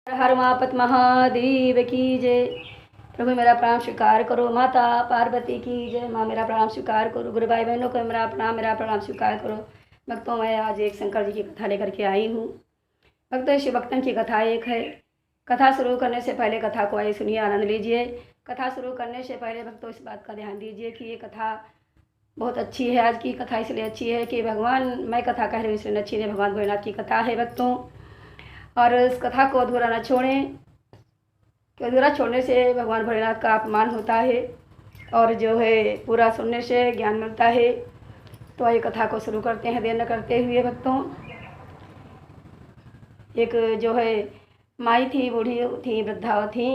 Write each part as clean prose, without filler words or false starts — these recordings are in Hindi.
हर मापत महादेव की जय। प्रभु मेरा प्रणाम स्वीकार करो। माता पार्वती की जय। माँ मेरा प्रणाम स्वीकार करो। गुरु भाई बहनों को मेरा प्रणाम स्वीकार करो। भक्तों, मैं आज एक शंकर जी की कथा लेकर के आई हूँ। भक्तों, शिव भक्तन की कथा एक है। कथा शुरू करने से पहले कथा को आइए सुनिए, आनंद लीजिए। कथा शुरू करने से पहले भक्तों इस बात का ध्यान दीजिए कि ये कथा बहुत अच्छी है। आज की कथा इसलिए अच्छी है कि मैं कथा कह रही हूँ इसलिए अच्छी है, भगवान भोलेनाथ की कथा है भक्तों। और इस कथा को अधूरा न छोड़ें, कि अधूरा छोड़ने से भगवान भोलेनाथ का अपमान होता है और जो है पूरा सुनने से ज्ञान मिलता है। तो ये कथा को शुरू करते हैं देर न करते हुए भक्तों। एक जो है माई थी, बूढ़ी थी, वृद्धा थी,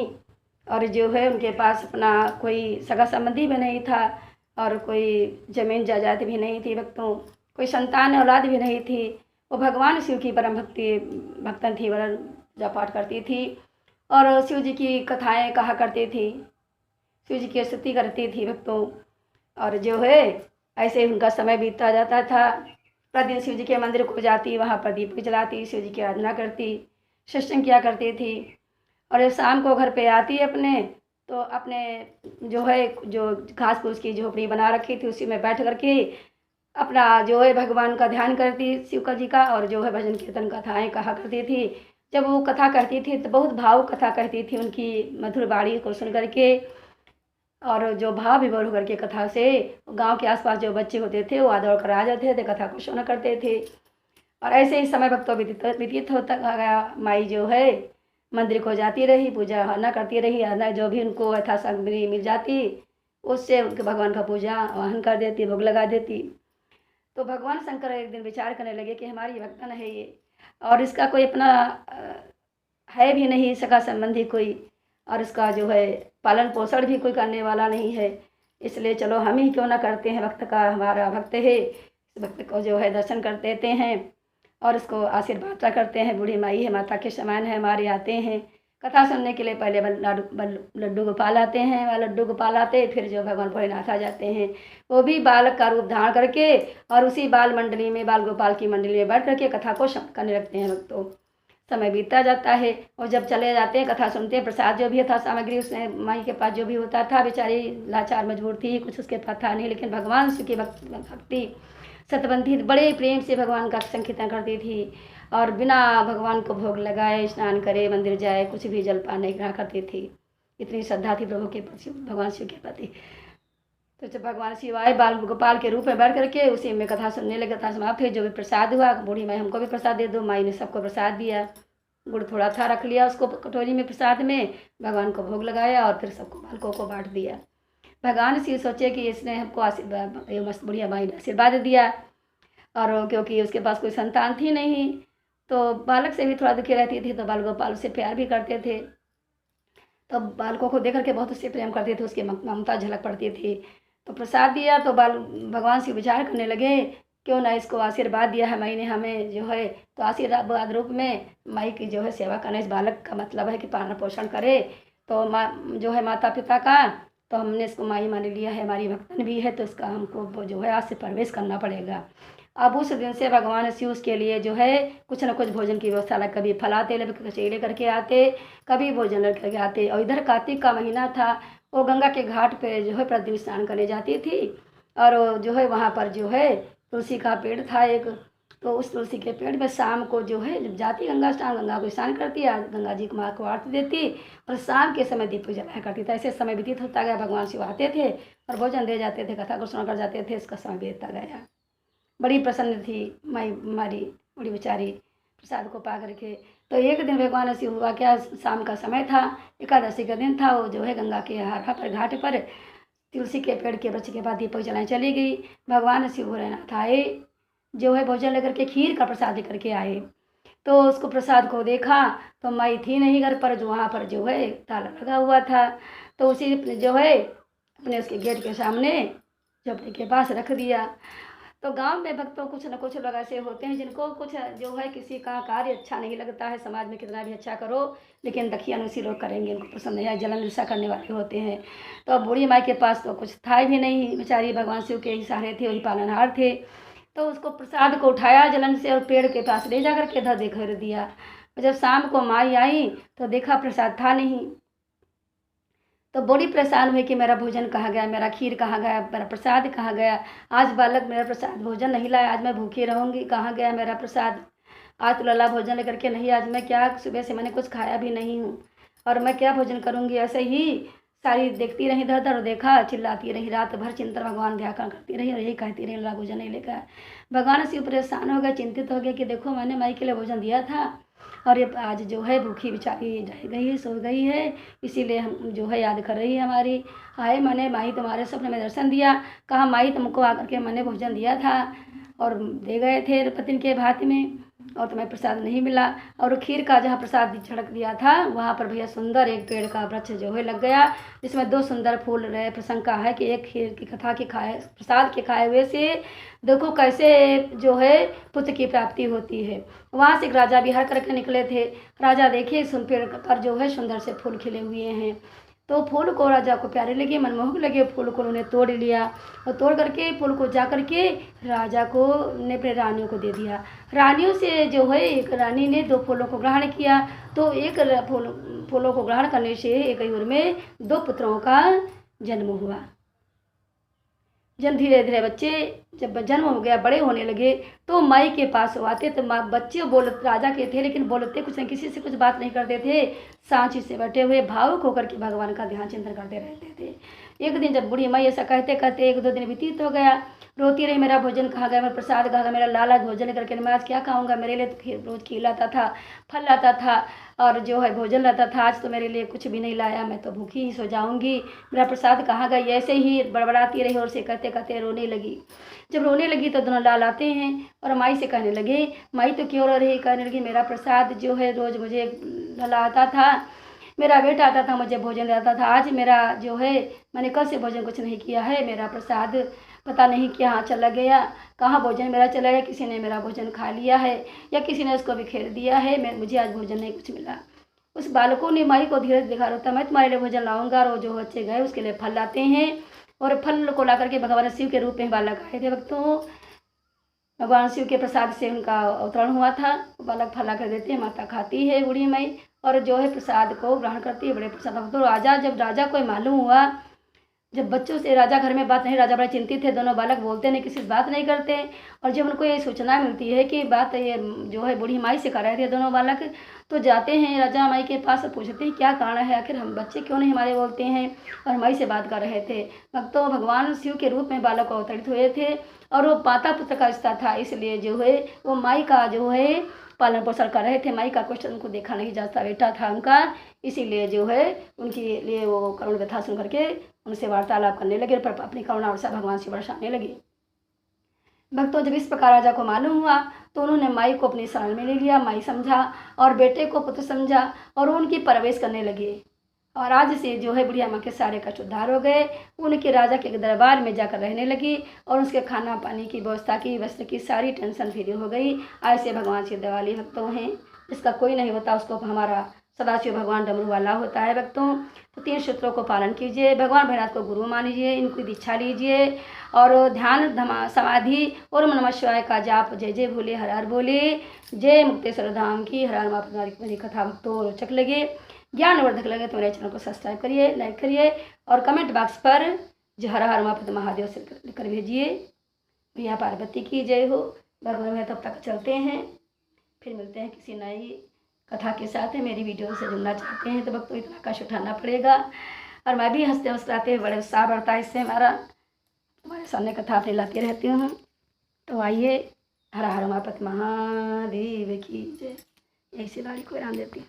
और जो है उनके पास अपना कोई सगा संबंधी भी नहीं था और कोई जमीन जायदाद भी नहीं थी भक्तों। कोई संतान औलाद भी नहीं थी। वो भगवान शिव की परम भक्तन थी, वरन पूजा पाठ करती थी और शिव जी की कथाएं कहा करती थी, शिव जी की स्तुति करती थी भक्तों। और जो है ऐसे उनका समय बीतता जाता था। प्रतिदिन शिव जी के मंदिर को जाती, वहाँ पर दीप जलाती, शिव जी की आराधना करती, सत्संग किया करती थी। और जब शाम को घर पे आती अपने, तो अपने जो है जो घास फूस की झोपड़ी बना रखी थी उसी में बैठ करके अपना जो है भगवान का ध्यान करती, शिव जी का, और जो है भजन कीर्तन कथाएं कहा करती थी। जब वो कथा कहती थी तो बहुत भावुक कथा कहती थी, उनकी मधुर वाणी को सुन करके और जो भाव विभोर होकर के कथा से गांव के आसपास जो बच्चे होते थे वो दौड़ कर आ जाते थे, कथा को सुना करते थे। और ऐसे ही समय भक्तों व्यतीत होता गया। माई जो है मंदिर को जाती रही, पूजा न करती रही, न जो भी उनको यथा सामग्री मिल जाती उससे उनके भगवान का पूजा वाहन कर देती, भोग लगा देती। तो भगवान शंकर एक दिन विचार करने लगे कि हमारी भक्तन है ये, और इसका कोई अपना है भी नहीं सगा संबंधी कोई, और इसका जो है पालन पोषण भी कोई करने वाला नहीं है। इसलिए चलो हम ही क्यों ना करते हैं, भक्त का हमारा भक्त है, इस भक्त को जो है दर्शन कर देते हैं और इसको आशीर्वाद करते हैं। बूढ़ी माई है, माता के समान है, हमारे आते हैं कथा सुनने के लिए। पहले लड्डू गोपाल आते हैं, वह लड्डू गोपाल आते फिर जो भगवान भोलेनाथ आ जाते हैं, वो भी बालक का रूप धारण करके, और उसी बाल मंडली में, बाल गोपाल की मंडली में बैठ करके कथा को करने लगते हैं भक्तों। समय बीतता जाता है और जब चले जाते हैं कथा सुनते हैं, प्रसाद जो भी था सामग्री उसने माई के पास जो भी होता था, बेचारी लाचार मजबूर थी, कुछ उसके पास था नहीं, लेकिन भगवान शिव की भक्ति सतबंधी बड़े प्रेम से भगवान का संकीर्तन करती थी और बिना भगवान को भोग लगाए स्नान करे मंदिर जाए कुछ भी जलपान नहीं करा करती थी। इतनी श्रद्धा थी प्रभु के प्रति, भगवान शिव के प्रति। तो जब भगवान शिव आए बाल गोपाल के रूप में बैठ करके उसी में कथा सुनने लगे, कथा समाप्त हुई। जो भी प्रसाद हुआ, बूढ़ी माई हमको भी प्रसाद दे दो, माई ने सबको प्रसाद दिया। गुड़ थोड़ा था रख लिया उसको कटोरी में प्रसाद में, भगवान को भोग लगाया और फिर सबको बालकों को बांट दिया। भगवान शिव सोचे कि इसने हमको आशीर्वाद, ये मस्त बुढ़िया माई ने आशीर्वाद दिया, और क्योंकि उसके पास कोई संतान थी नहीं तो बालक से भी थोड़ा दुखी रहती थी, तो बाल गोपाल उससे प्यार भी करते थे। तो बालकों को देख करके बहुत उससे प्रेम करते थे, उसकी ममता झलक पड़ती थी। तो प्रसाद दिया तो भगवान शिव विचार करने लगे, क्यों ना इसको आशीर्वाद दिया है माई ने हमें जो है, तो आशीर्वाद रूप में माई की जो है सेवा करना। इस बालक का मतलब है कि पालन पोषण करे, तो माँ जो है माता पिता का, तो हमने इसको माई मान लिया है, हमारी भक्तन भी है, तो इसका हमको जो है आज से परवेश करना पड़ेगा। अब उस दिन से भगवान शिव उसके लिए जो है कुछ न कुछ भोजन की व्यवस्था लग, कभी फलाते कचेड़े करके आते, कभी भोजन करके आते। और इधर कार्तिक का महीना था, वो गंगा के घाट पे जो है प्रतिदिन स्नान करने जाती थी, और जो है वहाँ पर जो है तुलसी का पेड़ था एक, तो उस तुलसी के पेड़ में शाम को जो है जब जाती गंगा को स्नान करती, गंगा जी को माँ को आरती देती और शाम के समय दीप जलाया करती था। ऐसे समय व्यतीत होता गया। भगवान शिव आते थे और भोजन दे जाते थे, कथा को सुना कर जाते थे, इसका समय बीतता गया। बड़ी प्रसन्न थी माई हमारी बड़ी बेचारी प्रसाद को पा करके। तो एक दिन भगवान शिव हुआ क्या, शाम का समय था, एकादशी का दिन था, वो जो है गंगा के हारा पर घाट पर तुलसी के पेड़ के वृक्ष के बाद दीपक जलाने चली गई। भगवान शिव भोलेनाथ आए, जो है भोजन लेकर के खीर का प्रसाद लेकर के आए। तो उसको प्रसाद को देखा तो माई थी नहीं घर पर, जो वहाँ पर जो है ताला लगा हुआ था, तो उसी जो है अपने उसके गेट के सामने झोपड़ी के पास रख दिया। तो गांव में भक्तों कुछ न कुछ लोग ऐसे होते हैं जिनको कुछ जो है किसी का कार्य अच्छा नहीं लगता है, समाज में कितना भी अच्छा करो लेकिन दखियान उसी लोग करेंगे, उनको पसंद नहीं है, जलन ईर्ष्या करने वाले होते हैं। तो अब बूढ़ी माई के पास तो कुछ था भी नहीं, बेचारी भगवान शिव के ही सहारे थे, वही पालनहार थे। तो उसको प्रसाद को उठाया जलन से और पेड़ के पास ले जा करके धर दे कर दिया। और जब शाम को माई आई तो देखा प्रसाद था नहीं। तो बड़ी परेशान हुई कि मेरा भोजन कहाँ गया, मेरा खीर कहाँ गया, मेरा प्रसाद कहाँ गया। आज बालक मेरा प्रसाद भोजन नहीं लाया, आज मैं भूखी रहूँगी, कहाँ गया मेरा प्रसाद। आज तो लल्ला भोजन लेकर के नहीं, आज मैं क्या, सुबह से मैंने कुछ खाया भी नहीं हूँ और मैं क्या भोजन करूँगी। ऐसे ही सारी देखती रही इधर उधर, देखा, चिल्लाती रही, रात भर चिंतन भगवान ध्यान करती रही और यही कहती रही लल्ला भोजन नहीं लेकर। भगवान से परेशान हो गए, चिंतित हो गए कि देखो मैंने माई के लिए भोजन दिया था और ये आज जो है भूखी बेचारी रह गई है, सो गई है, इसीलिए हम जो है याद कर रही है हमारी। आए मैंने माई तुम्हारे सपने में दर्शन दिया, कहा माई तुमको आकर के मैंने भोजन दिया था और दे गए थे पतिन के भात में और तुम्हें प्रसाद नहीं मिला। और खीर का जहाँ प्रसाद छिड़क दिया था वहाँ पर भैया सुंदर एक पेड़ का वृक्ष जो है लग गया, जिसमें 2 सुंदर फूल रहे। प्रसंग का है कि एक खीर की कथा के खाए प्रसाद के खाए हुए से देखो कैसे जो है पुत्र की प्राप्ति होती है। वहाँ से एक राजा विहार करके निकले थे। राजा देखे सुन पेड़ पर जो है सुंदर से फूल खिले हुए हैं, तो फूल को राजा को प्यारे लगे, मनमोहक लगे। फूल को उन्होंने तोड़ लिया और तोड़ करके फूल को जा करके राजा को ने अपने रानियों को दे दिया। रानियों से जो है एक रानी ने 2 फूलों को ग्रहण किया, तो एक फूलों को ग्रहण करने से एक युग में 2 पुत्रों का जन्म हुआ। जब धीरे धीरे बच्चे जब जन्म हो गया, बड़े होने लगे, तो माई के पास आते तो माँ बच्चे राजा के थे लेकिन बोलते कुछ नहीं, किसी से कुछ बात नहीं करते थे, सांची से बैठे हुए भावुक होकर के भगवान का ध्यान चिंतन करते रहते थे। एक दिन जब बूढ़ी माई ऐसा कहते कहते 1-2 दिन व्यतीत हो गया, रोती रही मेरा भोजन कहाँ गया, मेरा प्रसाद कहाँ गया, मेरा लाला भोजन करके मैं आज क्या खाऊंगा, मेरे लिए तो रोज खिलाता था, फल लाता था और जो है भोजन लाता था, आज तो मेरे लिए कुछ भी नहीं लाया, मैं तो भूखी ही सो जाऊंगी, मेरा प्रसाद कहाँ गया। ऐसे ही बड़बड़ाती रही और से कहते कहते रोने लगी। जब रोने लगी तो दोनों लाल आते हैं और माई से कहने लगे, माई तो क्यों रो रही, कहने लगी मेरा प्रसाद जो है रोज मुझे लाला आता था, मेरा बेटा आता था मुझे भोजन देता था, आज मेरा जो है मैंने कल से भोजन कुछ नहीं किया है, मेरा प्रसाद पता नहीं कहाँ चला गया, कहाँ भोजन मेरा चला गया, किसी ने मेरा भोजन खा लिया है या किसी ने उसको बिखेर दिया है, मुझे आज भोजन नहीं कुछ मिला। उस बालकों ने माई को धीरे दिखा रोता, मैं तुम्हारे लिए भोजन लाऊंगा। और जो बच्चे गए उसके लिए फल लाते हैं और फल को ला करके भगवान शिव के रूप में बालक आए थे। भक्तों भगवान शिव के प्रसाद से उनका अवतरण हुआ था। बालक फल ला कर देते हैं, माता खाती है बूढ़ी माई और जो है प्रसाद को ग्रहण करती है, बड़े प्रसाद। तो राजा को मालूम हुआ, जब बच्चों से राजा घर में बात नहीं, राजा बड़े चिंतित थे, दोनों बालक बोलते नहीं, किसी से बात नहीं करते। और जब उनको ये सूचना मिलती है कि बात ये जो है बूढ़ी माई से कर रहे थे दोनों बालक, तो जाते हैं राजा माई के पास और पूछते हैं क्या कारण है, आखिर हम बच्चे क्यों नहीं हमारे बोलते हैं और माई से बात कर रहे थे। भक्तों भगवान शिव के रूप में बालक अवतरित हुए थे और वो माता पुत्र का रिश्ता था, इसलिए जो है वो माई का जो है पालन पोषण कर रहे थे। माई का क्वेश्चन उनको देखा नहीं जाता, बेटा था उनका, इसीलिए जो है उनके लिए वो करुण कथा सुन करके उनसे वार्तालाप करने लगे और अपनी करुणा वर्षा भगवान से बरसाने लगे। भक्तों जब इस प्रकार राजा को मालूम हुआ तो उन्होंने माई को अपनी शरण में ले लिया, माई समझा और बेटे को पुत्र समझा और उनकी परवरिश करने लगे। और आज से जो है बुढ़िया माँ के सारे कष्ट उद्धार हो गए। उनके राजा के दरबार में जाकर रहने लगी और उसके खाना पानी की व्यवस्था की, वस्त्र की सारी टेंशन फ्री हो गई। ऐसे भगवान से दिवाली भक्तों हैं, जिसका कोई नहीं होता उसको हमारा सदाशिव भगवान डमरू वाला होता है। भक्तों तो 3 सूत्रों को पालन कीजिए, भगवान भैरनाथ को गुरु मानिए, इनकी दीक्षा लीजिए और ध्यान समाधि और नमः शिवाय का जाप जय जय भोले हर हर बोले, जय मुक्तेश्वर धाम की हर हर महात्मा कथा। भक्तों रोचक लगे, ज्ञानवर्धक लगे तो मेरे चैनल को सब्सक्राइब करिए, लाइक करिए और कमेंट बॉक्स पर जय हर हर महादेव से लिखकर भेजिए। भैया पार्वती की जय हो। भगवान में तब तक चलते हैं, फिर मिलते हैं किसी नई कथा के साथ। मेरी वीडियो से जुड़ना चाहते हैं तो भक्तों इतना कष्ट उठाना पड़ेगा और मैं भी हंसते मुस्कुराते बड़े उत्साह बढ़ता है, इससे हमारे सामने कथा अपनी लाती रहती हूँ। तो आइए, हर हर महादेव की जय। ऐसी गाड़ी को आराम देती हूँ।